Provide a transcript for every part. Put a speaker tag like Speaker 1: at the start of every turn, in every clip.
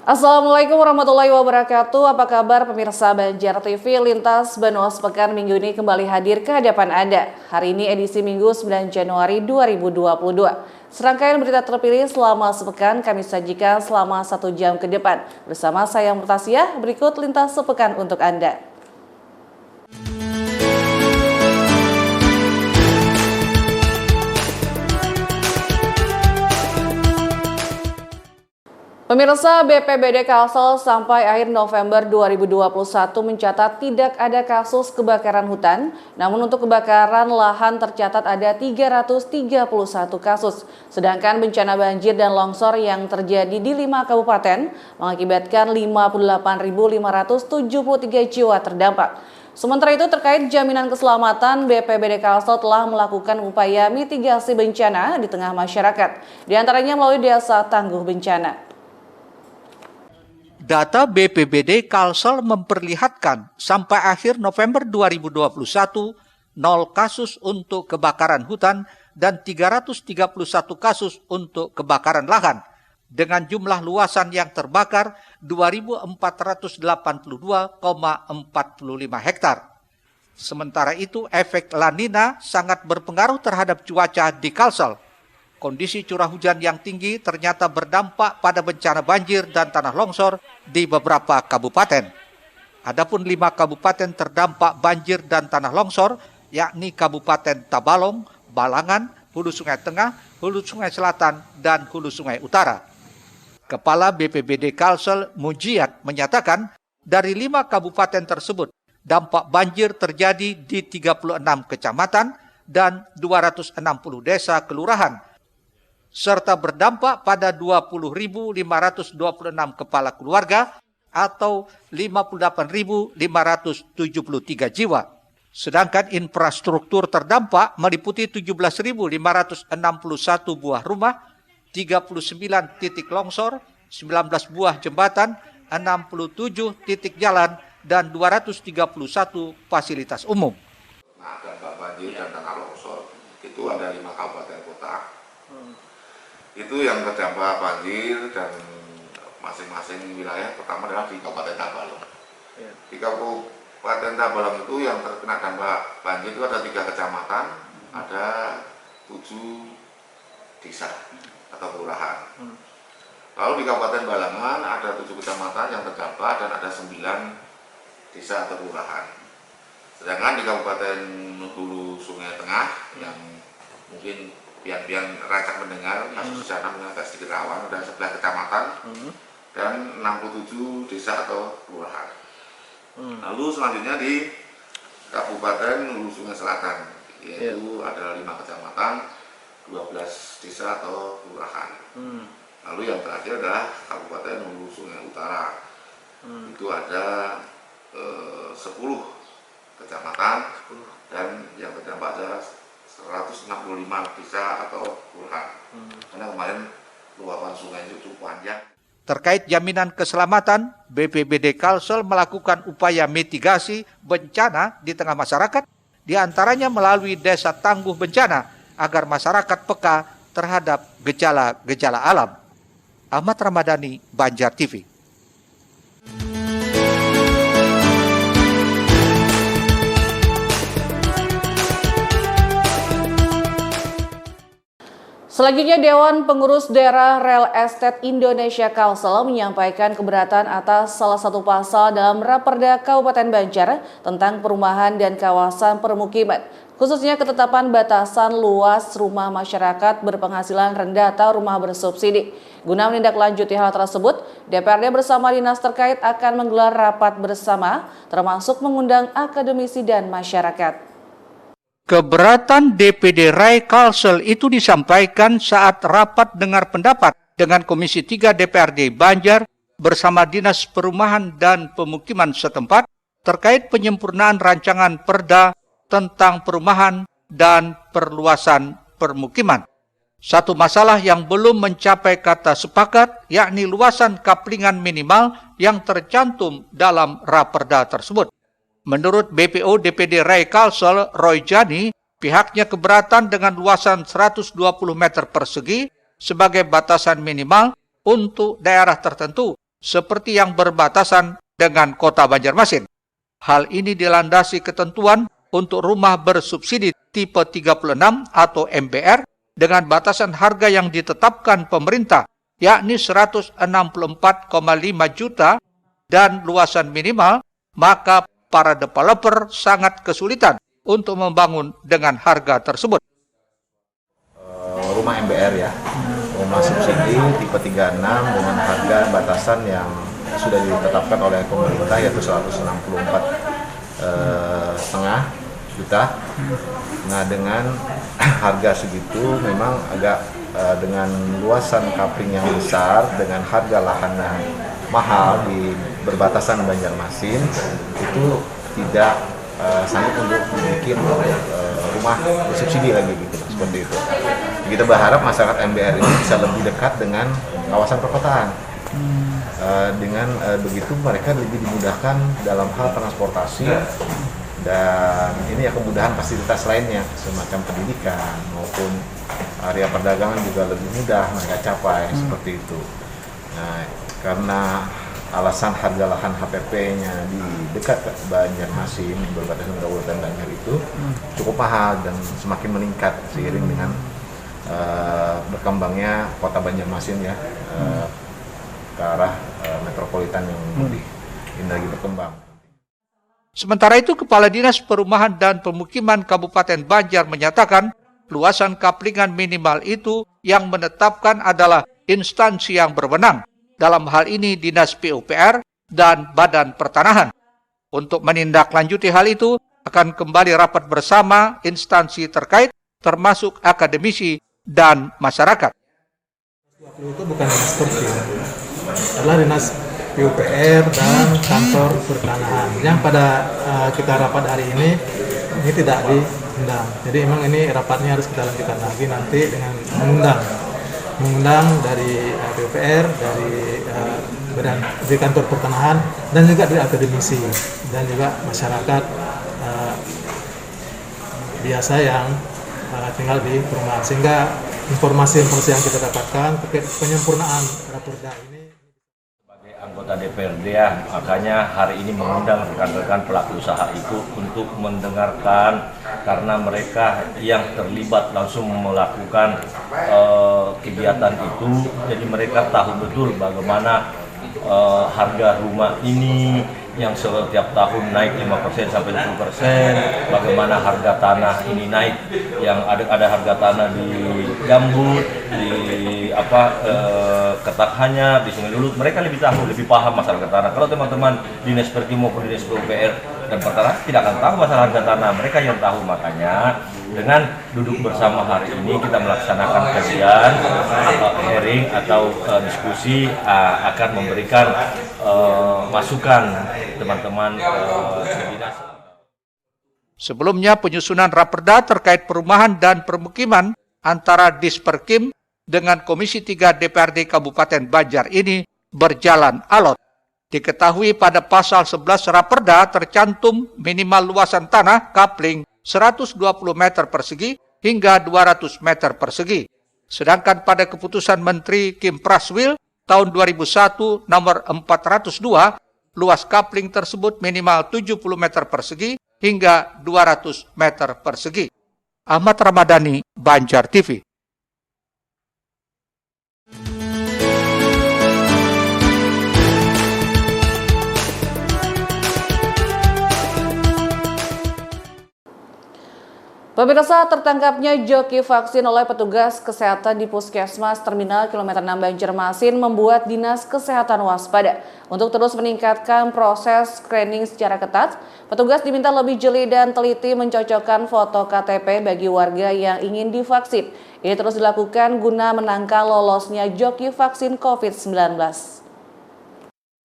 Speaker 1: Assalamualaikum warahmatullahi wabarakatuh. Apa kabar pemirsa Banjar TV? Lintas Banua Sepekan minggu ini kembali hadir ke hadapan Anda. Hari ini edisi Minggu 9 Januari 2022. Serangkaian berita terpilih selama sepekan kami sajikan selama 1 jam ke depan. Bersama saya Murtasia, berikut Lintas Sepekan untuk Anda. Pemirsa, BPBD Kalsel sampai akhir November 2021 mencatat tidak ada kasus kebakaran hutan, namun untuk kebakaran lahan tercatat ada 331 kasus. Sedangkan bencana banjir dan longsor yang terjadi di 5 kabupaten mengakibatkan 58.573 jiwa terdampak. Sementara itu terkait jaminan keselamatan, BPBD Kalsel telah melakukan upaya mitigasi bencana di tengah masyarakat, diantaranya melalui Desa Tangguh Bencana.
Speaker 2: Data BPBD Kalsel memperlihatkan sampai akhir November 2021, 0 kasus untuk kebakaran hutan dan 331 kasus untuk kebakaran lahan, dengan jumlah luasan yang terbakar 2.482,45 hektar. Sementara itu, efek La Nina sangat berpengaruh terhadap cuaca di Kalsel. Kondisi curah hujan yang tinggi ternyata berdampak pada bencana banjir dan tanah longsor di beberapa kabupaten. Adapun 5 kabupaten terdampak banjir dan tanah longsor, yakni Kabupaten Tabalong, Balangan, Hulu Sungai Tengah, Hulu Sungai Selatan, dan Hulu Sungai Utara. Kepala BPBD Kalsel Mujiat menyatakan dari 5 kabupaten tersebut, dampak banjir terjadi di 36 kecamatan dan 260 desa kelurahan, serta berdampak pada 20.526 kepala keluarga atau 58.573 jiwa. Sedangkan infrastruktur terdampak meliputi 17.561 buah rumah, 39 titik longsor, 19 buah jembatan, 67 titik jalan, dan 231 fasilitas umum.
Speaker 3: Nah, dampak banjir dan tanah longsor itu ada 5 kabupaten kota. Itu yang terdampak banjir dan masing-masing wilayah. Pertama adalah di Kabupaten Tabalong. Di Kabupaten Tabalong itu yang terkena dampak banjir itu ada 3 kecamatan, ada 7 desa atau kelurahan. Lalu di Kabupaten Balangan ada 7 kecamatan yang terdampak dan ada 9 desa atau kelurahan. Sedangkan di Kabupaten Hulu Sungai Tengah yang mungkin pian rancak mendengar kasus di sana agak sedikit rawan, ada 11 kecamatan dan 67 desa atau kelurahan. Lalu selanjutnya di Kabupaten Hulu Sungai Selatan, yaitu ada 5 kecamatan, 12 desa atau kelurahan. Lalu yang terakhir adalah Kabupaten Hulu Sungai Utara, itu ada 10 kecamatan dan yang terdampak ada 165 desa atau kelurahan. Karena kemarin luapan sungai itu cukup panjang.
Speaker 2: Terkait jaminan keselamatan, BPBD Kalsel melakukan upaya mitigasi bencana di tengah masyarakat, diantaranya melalui Desa Tangguh Bencana, agar masyarakat peka terhadap gejala-gejala alam. Ahmad Ramadhani, Banjar TV.
Speaker 1: Selanjutnya, Dewan Pengurus Daerah Real Estate Indonesia Kalsel menyampaikan keberatan atas salah satu pasal dalam Raperda Kabupaten Banjar tentang perumahan dan kawasan permukiman, khususnya ketetapan batasan luas rumah masyarakat berpenghasilan rendah atau rumah bersubsidi. Guna menindaklanjuti hal tersebut, DPRD bersama dinas terkait akan menggelar rapat bersama, termasuk mengundang akademisi dan masyarakat.
Speaker 2: Keberatan DPD RAI Kalsel itu disampaikan saat rapat dengar pendapat dengan Komisi 3 DPRD Banjar bersama Dinas Perumahan dan Pemukiman setempat terkait penyempurnaan rancangan perda tentang perumahan dan perluasan permukiman. Satu masalah yang belum mencapai kata sepakat, yakni luasan kaplingan minimal yang tercantum dalam raperda tersebut. Menurut BPO DPD RAI Kalsel, Roy Jani, pihaknya keberatan dengan luasan 120 meter persegi sebagai batasan minimal untuk daerah tertentu seperti yang berbatasan dengan kota Banjarmasin. Hal ini dilandasi ketentuan untuk rumah bersubsidi tipe 36 atau MBR dengan batasan harga yang ditetapkan pemerintah, yakni 164,5 juta dan luasan minimal, maka para developer sangat kesulitan untuk membangun dengan harga tersebut.
Speaker 4: Rumah MBR ya, rumah subsidi tipe 36 dengan harga batasan yang sudah ditetapkan oleh pemerintah yaitu 164,5 juta. Nah, dengan harga segitu memang agak dengan luasan kapling yang besar dengan harga lahan yang mahal di berbatasan Banjarmasin itu tidak sanggup untuk membuat rumah bersubsidi lagi gitu, seperti itu. Kita berharap masyarakat MBR ini bisa lebih dekat dengan kawasan perkotaan. Dengan begitu mereka lebih dimudahkan dalam hal transportasi dan ini ya kemudahan fasilitas lainnya semacam pendidikan maupun area perdagangan juga lebih mudah mereka capai seperti itu. Nah, karena alasan harga lahan HPP-nya di dekat Banjarmasin berbatasan Kabupaten Banjar itu cukup mahal dan semakin meningkat seiring dengan berkembangnya kota Banjarmasin ya ke arah metropolitan yang lebih lagi berkembang.
Speaker 2: Sementara itu, Kepala Dinas Perumahan dan Pemukiman Kabupaten Banjar menyatakan luasan kaplingan minimal itu yang menetapkan adalah instansi yang berwenang. Dalam hal ini Dinas PUPR dan Badan Pertanahan. Untuk menindaklanjuti hal itu, akan kembali rapat bersama instansi terkait termasuk akademisi dan masyarakat.
Speaker 5: Itu bukan dinas pertim, adalah dinas PUPR dan kantor pertanahan. Yang pada kita rapat hari ini tidak diundang. Jadi memang ini rapatnya harus kita lanjutkan lagi nanti dengan mengundang dari PUPR, dari kantor pertanahan dan juga dari akademisi dan juga masyarakat biasa yang tinggal di perumahan, sehingga informasi yang kita dapatkan terkait penyempurnaan raperda ini.
Speaker 6: Sebagai anggota DPRD ya, makanya hari ini mengundang rekan-rekan pelaku usaha itu untuk mendengarkan karena mereka yang terlibat langsung melakukan kegiatan itu, jadi mereka tahu betul bagaimana harga rumah ini yang setiap tahun naik 5% sampai 20%, bagaimana harga tanah ini naik, yang ada harga tanah di Gambut, di Ketakhanya, di Sungai Lulut, mereka lebih tahu, lebih paham masalah harga tanah. Kalau teman-teman Dinas Pertim maupun Dinas PUPR dan Pertanahan tidak akan tahu masalah harga tanah, mereka yang tahu. Makanya dengan duduk bersama hari ini kita melaksanakan kajian atau hearing atau diskusi akan memberikan masukan teman-teman dinas.
Speaker 2: Sebelumnya, penyusunan raperda terkait perumahan dan permukiman antara Disperkim dengan Komisi 3 DPRD Kabupaten Banjar ini berjalan alot. Diketahui pada pasal 11 raperda tercantum minimal luasan tanah kapling 120 meter persegi hingga 200 meter persegi. Sedangkan pada keputusan Menteri Kim Praswil tahun 2001 nomor 402, luas kapling tersebut minimal 70 meter persegi hingga 200 meter persegi. Ahmad Ramadhani, Banjar TV.
Speaker 1: Pemirsa, tertangkapnya joki vaksin oleh petugas kesehatan di Puskesmas Terminal Kilometer 6 Banjarmasin membuat Dinas Kesehatan waspada. Untuk terus meningkatkan proses screening secara ketat, petugas diminta lebih jeli dan teliti mencocokkan foto KTP bagi warga yang ingin divaksin. Ini terus dilakukan guna menangkal lolosnya joki vaksin COVID-19.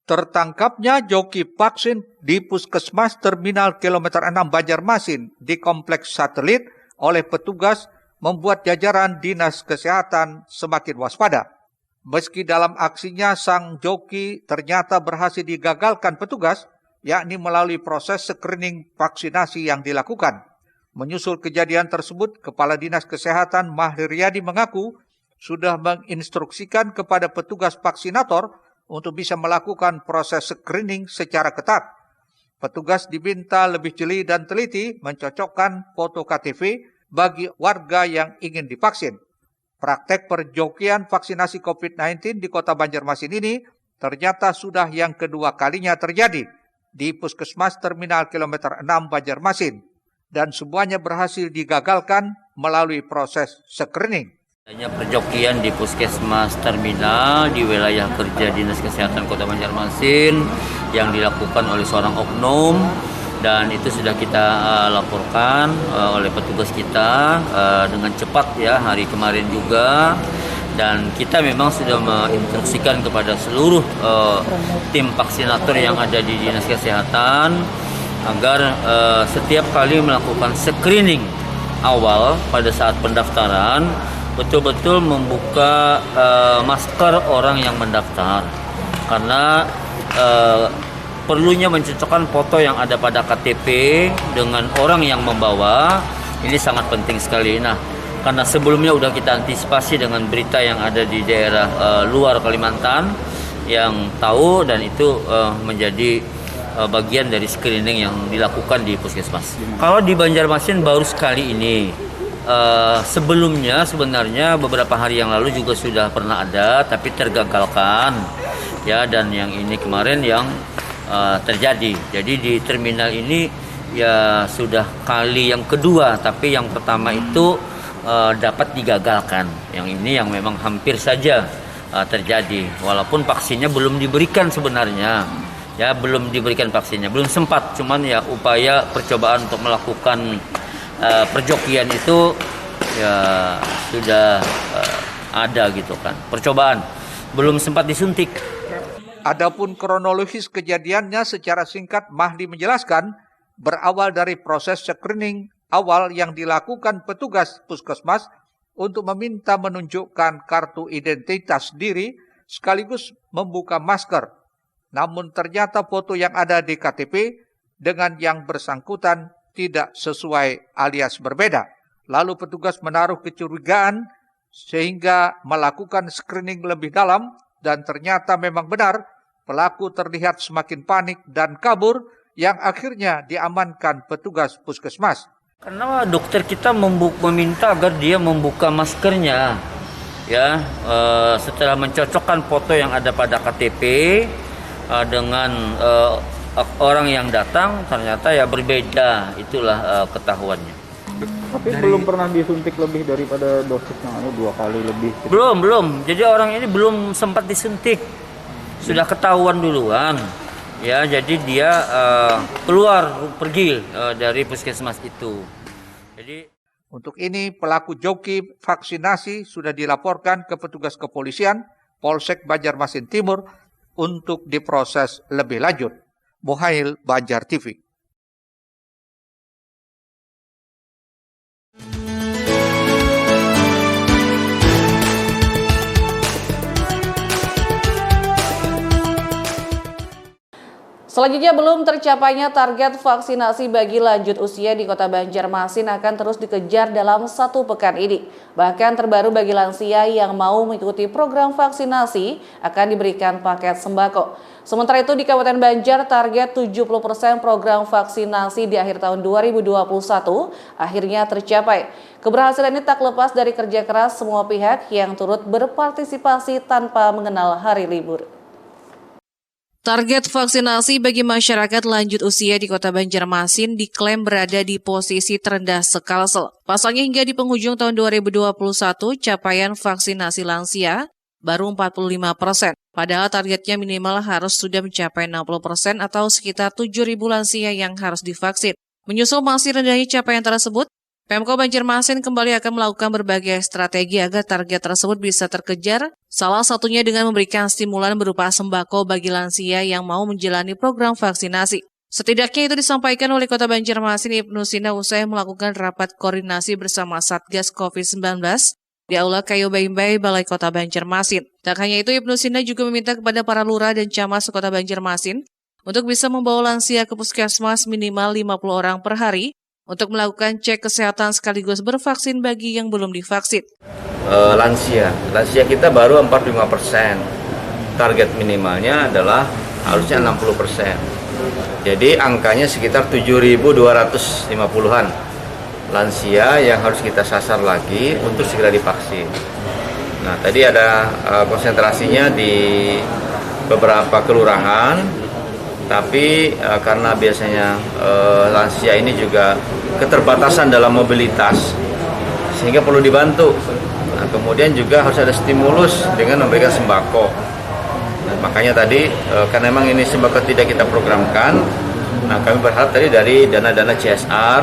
Speaker 2: Tertangkapnya joki vaksin di Puskesmas Terminal Kilometer 6 Banjarmasin di Kompleks Satelit oleh petugas membuat jajaran Dinas Kesehatan semakin waspada. Meski dalam aksinya sang joki ternyata berhasil digagalkan petugas, yakni melalui proses screening vaksinasi yang dilakukan. Menyusul kejadian tersebut, Kepala Dinas Kesehatan Mahri Riyadi mengaku sudah menginstruksikan kepada petugas vaksinator untuk bisa melakukan proses screening secara ketat. Petugas diminta lebih jeli dan teliti mencocokkan foto KTP bagi warga yang ingin divaksin. Praktek perjokian vaksinasi COVID-19 di Kota Banjarmasin ini ternyata sudah yang kedua kalinya terjadi di Puskesmas Terminal Kilometer 6 Banjarmasin, dan semuanya berhasil digagalkan melalui proses screening.
Speaker 7: Adanya perjokian di Puskesmas Terminal di wilayah kerja Dinas Kesehatan Kota Banjarmasin yang dilakukan oleh seorang oknum, dan itu sudah kita laporkan oleh petugas kita dengan cepat ya hari kemarin juga. Dan kita memang sudah menginstruksikan kepada seluruh tim vaksinator yang ada di Dinas Kesehatan agar setiap kali melakukan screening awal pada saat pendaftaran betul-betul membuka masker orang yang mendaftar, karena perlunya mencocokkan foto yang ada pada KTP dengan orang yang membawa. Ini sangat penting sekali. Nah, karena sebelumnya sudah kita antisipasi dengan berita yang ada di daerah luar Kalimantan yang tahu, dan itu menjadi bagian dari screening yang dilakukan di Puskesmas. Kalau di Banjarmasin baru sekali ini, sebelumnya sebenarnya beberapa hari yang lalu juga sudah pernah ada, tapi tergagalkan ya, dan yang ini kemarin yang terjadi. Jadi di terminal ini ya sudah kali yang kedua, tapi yang pertama itu dapat digagalkan. Yang ini yang memang hampir saja terjadi, walaupun vaksinnya belum diberikan sebenarnya ya, belum diberikan vaksinnya, belum sempat, cuman ya upaya percobaan untuk melakukan perjokian itu ya sudah ada gitu kan, percobaan belum sempat disuntik.
Speaker 2: Adapun kronologis kejadiannya secara singkat, Mahdi menjelaskan berawal dari proses screening awal yang dilakukan petugas puskesmas untuk meminta menunjukkan kartu identitas diri sekaligus membuka masker. Namun ternyata foto yang ada di KTP dengan yang bersangkutan tidak sesuai alias berbeda. Lalu petugas menaruh kecurigaan sehingga melakukan screening lebih dalam, dan ternyata memang benar pelaku terlihat semakin panik dan kabur yang akhirnya diamankan petugas puskesmas.
Speaker 7: Karena dokter kita meminta agar dia membuka maskernya, ya setelah mencocokkan foto yang ada pada KTP dengan orang yang datang, ternyata ya berbeda, itulah ketahuannya.
Speaker 8: Tapi belum pernah disuntik lebih daripada dosis yang ada 2 kali lebih. Gitu.
Speaker 7: Belum. Jadi orang ini belum sempat disuntik, sudah ketahuan duluan. Ya, jadi dia pergi dari puskesmas itu. Jadi
Speaker 2: untuk ini pelaku joki vaksinasi sudah dilaporkan ke petugas kepolisian Polsek Banjarmasin Timur untuk diproses lebih lanjut. Muhail, Banjar TV.
Speaker 1: Selanjutnya, belum tercapainya target vaksinasi bagi lanjut usia di Kota Banjarmasin akan terus dikejar dalam 1 pekan ini. Bahkan terbaru bagi lansia yang mau mengikuti program vaksinasi akan diberikan paket sembako. Sementara itu di Kabupaten Banjar, target 70% program vaksinasi di akhir tahun 2021 akhirnya tercapai. Keberhasilan ini tak lepas dari kerja keras semua pihak yang turut berpartisipasi tanpa mengenal hari libur. Target vaksinasi bagi masyarakat lanjut usia di Kota Banjarmasin diklaim berada di posisi terendah sekalsel. Pasalnya hingga di penghujung tahun 2021, capaian vaksinasi lansia baru 45%. Padahal targetnya minimal harus sudah mencapai 60% atau sekitar 7.000 lansia yang harus divaksin. Menyusul masih rendahnya capaian tersebut, Pemko Banjarmasin kembali akan melakukan berbagai strategi agar target tersebut bisa terkejar, salah satunya dengan memberikan stimulan berupa sembako bagi lansia yang mau menjalani program vaksinasi. Setidaknya itu disampaikan oleh Kota Banjarmasin Ibnu Sina usai melakukan rapat koordinasi bersama Satgas COVID-19 di Aula Kayu Baimbai, Balai Kota Banjarmasin. Tak hanya itu, Ibnu Sina juga meminta kepada para lurah dan camat Kota Banjarmasin untuk bisa membawa lansia ke puskesmas minimal 50 orang per hari untuk melakukan cek kesehatan sekaligus bervaksin bagi yang belum divaksin.
Speaker 9: Lansia kita baru 45%.
Speaker 7: target minimalnya adalah harusnya 60%. Jadi angkanya sekitar 7.250-an lansia yang harus kita sasar lagi untuk segera divaksin. Nah, tadi ada konsentrasinya di beberapa kelurahan, tapi karena biasanya lansia ini juga keterbatasan dalam mobilitas, sehingga perlu dibantu. Nah, kemudian juga harus ada stimulus dengan memberikan sembako. Nah, makanya tadi karena memang ini sembako tidak kita programkan, nah kami berharap tadi dari dana-dana CSR,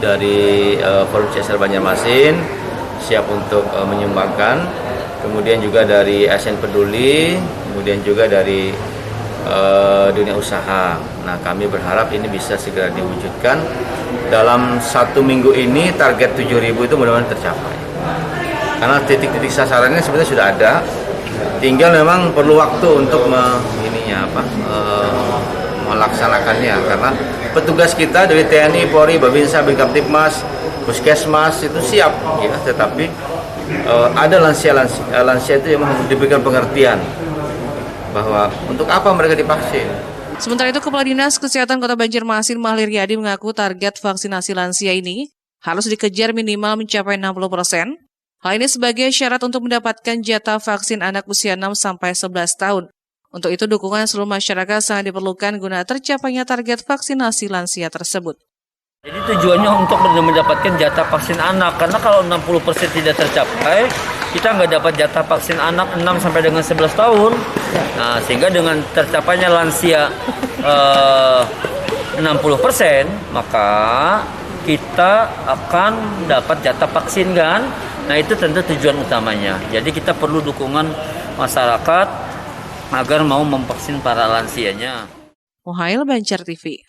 Speaker 7: dari Forum CSR Banjarmasin siap untuk menyumbangkan, kemudian juga dari ASN Peduli, kemudian juga dari dunia usaha. Nah, kami berharap ini bisa segera diwujudkan. Dalam 1 minggu ini target 7.000 itu mudah-mudahan tercapai. Karena titik-titik sasarannya sebenarnya sudah ada, tinggal memang perlu waktu untuk melaksanakannya. Karena petugas kita dari TNI, Polri, Babinsa, Bidkaptibmas, Puskesmas itu siap, ya. Tetapi ada lansia itu yang diberikan pengertian bahwa untuk apa mereka divaksin.
Speaker 1: Sementara itu, Kepala Dinas Kesehatan Kota Banjarmasin Mahlir Yadi mengaku target vaksinasi lansia ini harus dikejar minimal mencapai 60%. Hal ini sebagai syarat untuk mendapatkan jatah vaksin anak usia 6-11 tahun. Untuk itu, dukungan seluruh masyarakat sangat diperlukan guna tercapainya target vaksinasi lansia tersebut.
Speaker 7: Jadi tujuannya untuk mendapatkan jatah vaksin anak, karena kalau 60% tidak tercapai, kita nggak dapat jatah vaksin anak 6 sampai dengan 11 tahun. Nah, sehingga dengan tercapainya lansia 60%, maka kita akan dapat jatah vaksin kan. Nah, itu tentu tujuan utamanya. Jadi kita perlu dukungan masyarakat agar mau memvaksin para lansianya.
Speaker 1: Muhail, Banjar TV.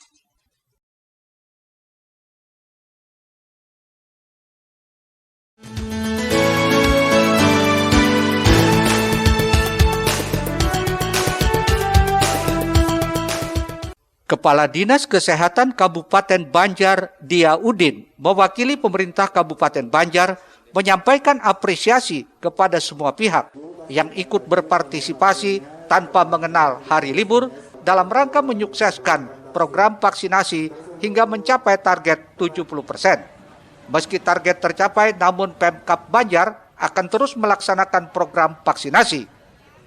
Speaker 2: Kepala Dinas Kesehatan Kabupaten Banjar, Dia Udin, mewakili pemerintah Kabupaten Banjar, menyampaikan apresiasi kepada semua pihak yang ikut berpartisipasi tanpa mengenal hari libur dalam rangka menyukseskan program vaksinasi hingga mencapai target 70%. Meski target tercapai, namun Pemkab Banjar akan terus melaksanakan program vaksinasi.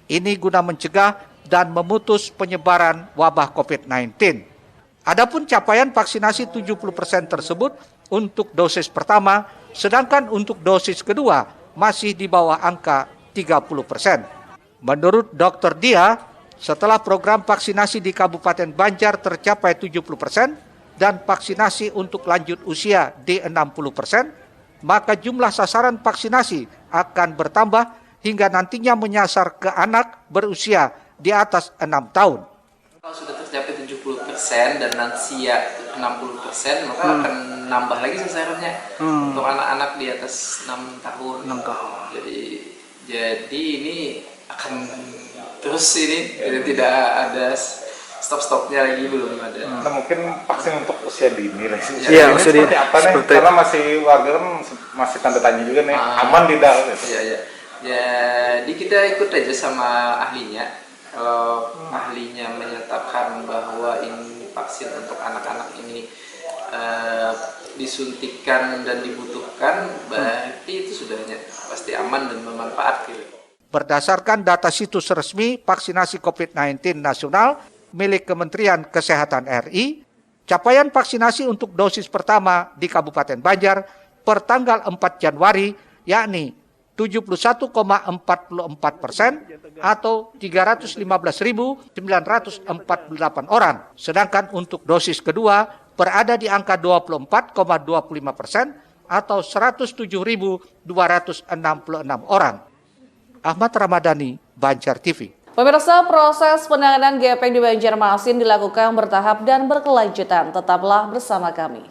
Speaker 2: Ini guna mencegah dan memutus penyebaran wabah COVID-19. Adapun capaian vaksinasi 70% tersebut untuk dosis pertama, sedangkan untuk dosis kedua masih di bawah angka 30%. Menurut Dr. Dia, setelah program vaksinasi di Kabupaten Banjar tercapai 70% dan vaksinasi untuk lanjut usia di 60%, maka jumlah sasaran vaksinasi akan bertambah hingga nantinya menyasar ke anak berusia di atas 6 tahun.
Speaker 9: Kalau sudah tercapai 70% dan lansia 60%, maka akan nambah lagi sasarannya untuk anak-anak di atas 6 tahun. Jadi ini akan terus ini, jadi tidak ada stop-stopnya lagi, belum ada.
Speaker 8: Nah, mungkin vaksin untuk usia dini lah.
Speaker 9: Iya,
Speaker 8: seperti apa nih? Karena masih warga kan masih tanda tanya juga nih, aman tidak?
Speaker 9: Iya. Jadi kita ikut aja sama ahlinya. Kalau ahlinya menyatakan bahwa ini vaksin untuk anak-anak ini disuntikan dan dibutuhkan, berarti itu sudahnya pasti aman dan bermanfaat.
Speaker 2: Berdasarkan data situs resmi vaksinasi COVID-19 nasional milik Kementerian Kesehatan RI, capaian vaksinasi untuk dosis pertama di Kabupaten Banjar per tanggal 4 Januari yakni 71,44% atau 315.948 orang. Sedangkan untuk dosis kedua berada di angka 24,25% atau 107.266 orang. Ahmad Ramadhani, Banjar TV.
Speaker 1: Pemirsa, proses penanganan gepeng di Banjarmasin dilakukan bertahap dan berkelanjutan. Tetaplah bersama kami.